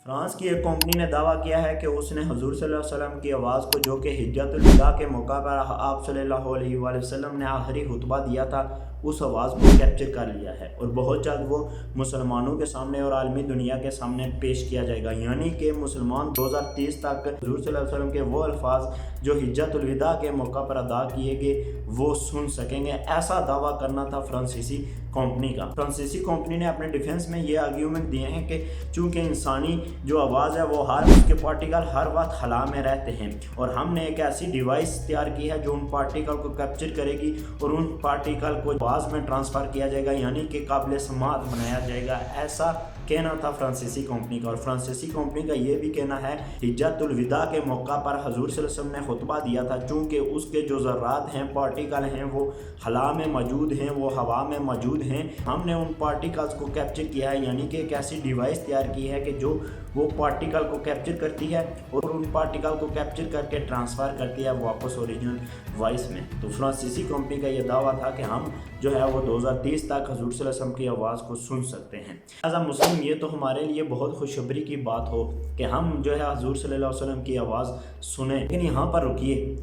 France کی ایک company نے دعویٰ کیا ہے کہ اس نے حضور صلی اللہ علیہ وسلم کی آواز کو، جو کہ حجۃ الوداع کے موقع پر آپ صلی اللہ علیہ وآلہ وسلم نے آخری خطبہ دیا تھا، اس آواز کو کیپچر کر لیا ہے اور بہت جلد وہ مسلمانوں کے سامنے اور عالمی دنیا کے سامنے پیش کیا جائے گا، یعنی کہ مسلمان 2030 تک حضور صلی اللہ علیہ وسلم کے وہ الفاظ جو حجۃ الوداع کے موقع پر ادا کیے گئے وہ سن سکیں گے۔ ایسا دعویٰ کرنا تھا فرانسیسی کمپنی کا۔ فرانسیسی کمپنی نے اپنے ڈیفنس میں یہ آرگیومنٹ دیے ہیں کہ چونکہ انسانی جو آواز ہے وہ اس کے پارٹیکل ہر وقت خلا میں رہتے ہیں، اور ہم نے ایک ایسی ڈیوائس تیار کی ہے جو ان پارٹیکل کو کیپچر کرے گی اور ان پارٹیکل کو آواز میں ٹرانسفر کیا جائے گا، یعنی کہ قابل سماعت بنایا جائے گا۔ ایسا کہنا تھا فرانسیسی کمپنی کا، اور فرانسیسی کمپنی کا یہ بھی کہنا ہے حجۃ الوداع کے موقع پر حضور صلی اللہ علیہ وسلم نے خطبہ دیا تھا، چونکہ اس کے جو ذرات ہیں، پارٹیکل ہیں، وہ خلا میں موجود ہیں، وہ ہوا میں موجود ہیں۔ ہم نے ان پارٹیکلز کو کیپچر کیا ہے، یعنی کہ ایک ایسی ڈیوائس تیار کی ہے کہ جو وہ پارٹیکل کو کیپچر کرتی ہے اور ان پارٹیکل کو کیپچر کر کے ٹرانسفر کرتی ہے واپس اوریجنل وائس میں۔ تو فرانسیسی کمپنی کا یہ دعویٰ تھا کہ ہم جو ہے وہ 2030 تک حضور صلی اللہ علیہ وسلم کی آواز کو سن سکتے ہیں۔ ایز اے مسلم یہ تو ہمارے لیے بہت خوشخبری کی بات ہو کہ ہم جو ہے حضور صلی اللہ علیہ وسلم کی آواز سنیں، لیکن یہاں پر رکیے،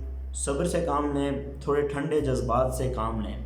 صبر سے کام لیں، تھوڑے ٹھنڈے جذبات سے کام لیں۔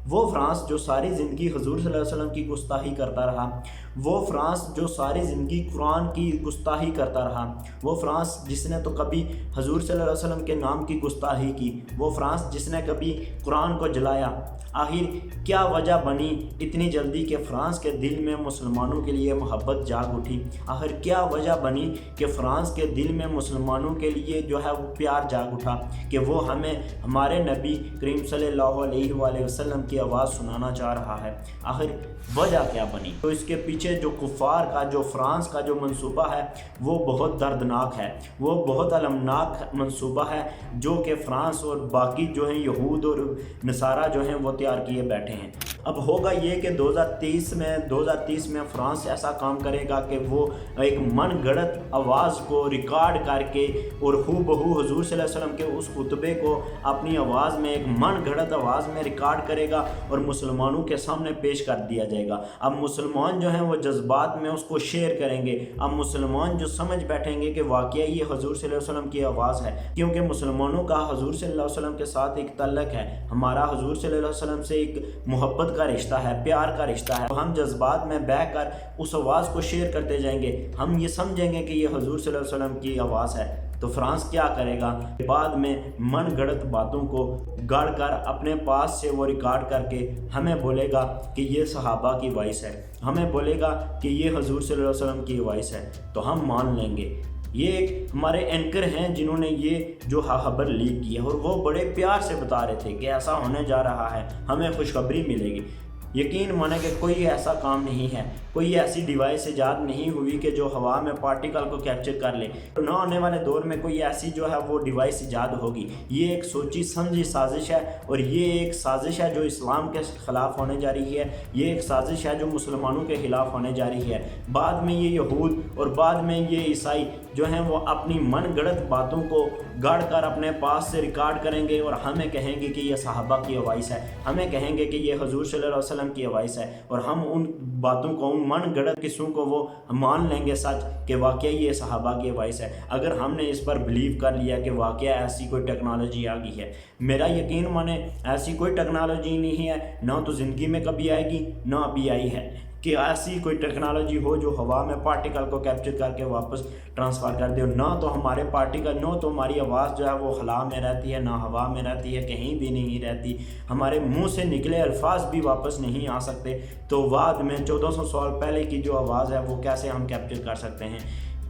وہ فرانس جو ساری زندگی حضور صلی اللہ علیہ وسلم کی گستاخی کرتا رہا، وہ فرانس جو ساری زندگی قرآن کی گستاخی کرتا رہا، وہ فرانس جس نے تو کبھی حضور صلی اللہ علیہ وسلم کے نام کی گستاخی کی، وہ فرانس جس نے کبھی قرآن کو جلایا، آخر کیا وجہ بنی اتنی جلدی کہ فرانس کے دل میں مسلمانوں کے لیے محبت جاگ اٹھی؟ آخر کیا وجہ بنی کہ فرانس کے دل میں مسلمانوں کے لیے جو ہے وہ پیار جاگ اٹھا کہ وہ ہمیں ہمارے نبی کریم صلی اللہ علیہ وآلہ وسلم کی آواز سنانا چاہ رہا ہے؟ آخر وجہ کیا بنی؟ تو اس کے پیچھے جو کفار کا، جو فرانس کا جو منصوبہ ہے وہ بہت دردناک ہے، وہ بہت المناک منصوبہ ہے جو کہ فرانس اور باقی جو ہیں یہود اور نصارہ جو ہیں وہ تیار کیے بیٹھے ہیں۔ اب ہوگا یہ کہ 2030 میں فرانس ایسا کام کرے گا کہ وہ ایک من گھڑت آواز کو ریکارڈ کر کے اور ہو بہو حضور صلی اللہ علیہ وسلم کے اس خطبے کو اپنی آواز میں، ایک من گھڑت آواز میں ریکارڈ کرے گا اور مسلمانوں کے سامنے پیش کر دیا جائے گا۔ اب مسلمان جو ہیں وہ جذبات میں اس کو شیئر کریں گے، اب مسلمان جو سمجھ بیٹھیں گے کہ واقعی یہ حضور صلی اللہ علیہ وسلم کی آواز ہے، کیونکہ مسلمانوں کا حضور صلی اللہ علیہ وسلم کے ساتھ ایک تعلق ہے، ہمارا حضور صلی اللہ علیہ وسلم سے ایک محبت کا رشتہ ہے، پیار کا رشتہ ہے۔ ہم جذبات میں بہہ کر اس آواز کو شیئر کرتے جائیں گے، ہم یہ سمجھیں گے کہ یہ حضور صلی اللہ علیہ وسلم کی آواز ہے۔ تو فرانس کیا کرے گا؟ بعد میں من گھڑت باتوں کو گڑ کر اپنے پاس سے وہ ریکارڈ کر کے ہمیں بولے گا کہ یہ صحابہ کی وائس ہے، ہمیں بولے گا کہ یہ حضور صلی اللہ علیہ وسلم کی وائس ہے، تو ہم مان لیں گے۔ یہ ایک ہمارے اینکر ہیں جنہوں نے یہ جو خبر لیک کی ہے، اور وہ بڑے پیار سے بتا رہے تھے کہ ایسا ہونے جا رہا ہے، ہمیں خوشخبری ملے گی۔ یقین مانے کہ کوئی ایسا کام نہیں ہے، کوئی ایسی ڈیوائس ایجاد نہیں ہوئی کہ جو ہوا میں پارٹیکل کو کیپچر کر لے، نہ آنے والے دور میں کوئی ایسی جو ہے وہ ڈیوائس ایجاد ہوگی۔ یہ ایک سوچی سمجھی سازش ہے، اور یہ ایک سازش ہے جو اسلام کے خلاف ہونے جا رہی ہے، یہ ایک سازش ہے جو مسلمانوں کے خلاف ہونے جا رہی ہے۔ بعد میں یہ یہود اور بعد میں یہ عیسائی جو ہیں وہ اپنی من گھڑت باتوں کو گڑ کر اپنے پاس سے ریکارڈ کریں گے اور ہمیں کہیں گے کہ یہ صحابہ کی آواز ہے، ہمیں کہیں گے کہ یہ حضور صلی اللہ علیہ وسلم کی آواز ہے، اور ہم ان باتوں کو، ان من گھڑت قصوں کو وہ مان لیں گے سچ کہ واقعی یہ صحابہ کی آواز ہے، اگر ہم نے اس پر بلیو کر لیا کہ واقعی ایسی کوئی ٹیکنالوجی آ گئی ہے۔ میرا یقین مانے ایسی کوئی ٹیکنالوجی نہیں ہے، نہ تو زندگی میں کبھی آئے گی، نہ ابھی آئی ہے کہ ایسی کوئی ٹیکنالوجی ہو جو ہوا میں پارٹیکل کو کیپچر کر کے واپس ٹرانسفر کر دے، نہ تو ہمارے پارٹیکل، نہ تو ہماری آواز جو ہے وہ خلا میں رہتی ہے، نہ ہوا میں رہتی ہے، کہیں بھی نہیں رہتی، ہمارے منہ سے نکلے الفاظ بھی واپس نہیں آ سکتے، تو بعد میں 1400 سال پہلے کی جو آواز ہے وہ کیسے ہم کیپچر کر سکتے ہیں؟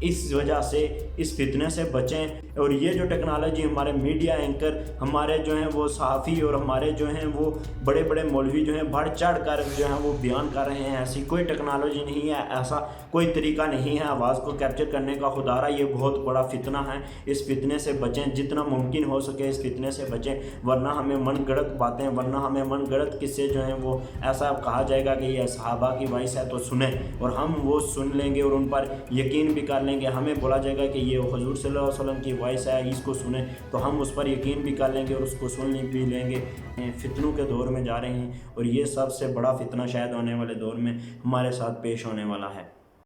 اس وجہ سے اس فتنے سے بچیں، اور یہ جو ٹیکنالوجی ہمارے میڈیا اینکر، ہمارے جو ہیں وہ صحافی اور ہمارے جو ہیں وہ بڑے بڑے مولوی جو ہیں بڑھ چڑھ کر جو ہیں وہ بیان کر رہے ہیں، ایسی کوئی ٹیکنالوجی نہیں ہے، ایسا کوئی طریقہ نہیں ہے آواز کو کیپچر کرنے کا۔ خدا را یہ بہت بڑا فتنہ ہے، اس فتنے سے بچیں، جتنا ممکن ہو سکے اس فتنے سے بچیں، ورنہ ہمیں من گھڑت باتیں، ورنہ ہمیں من گھڑت قصے جو ہیں وہ ایسا کہا جائے گا کہ یہ صحابہ کی وائس ہے تو سنیں، اور ہم وہ سن لیں گے اور ان پر یقین بھی کر لیں گے۔ ہمیں بولا جائے گا کہ یہ حضور صلی اللہ علیہ وسلم کی وائس ہے، اس کو سنیں، تو ہم اس پر یقین بھی کر لیں گے اور اس کو سن بھی لیں گے۔ فتنوں کے دور میں جا رہے ہیں، اور یہ سب سے بڑا فتنہ شاید آنے والے دور میں ہمارے ساتھ پیش ہونے والا ہے۔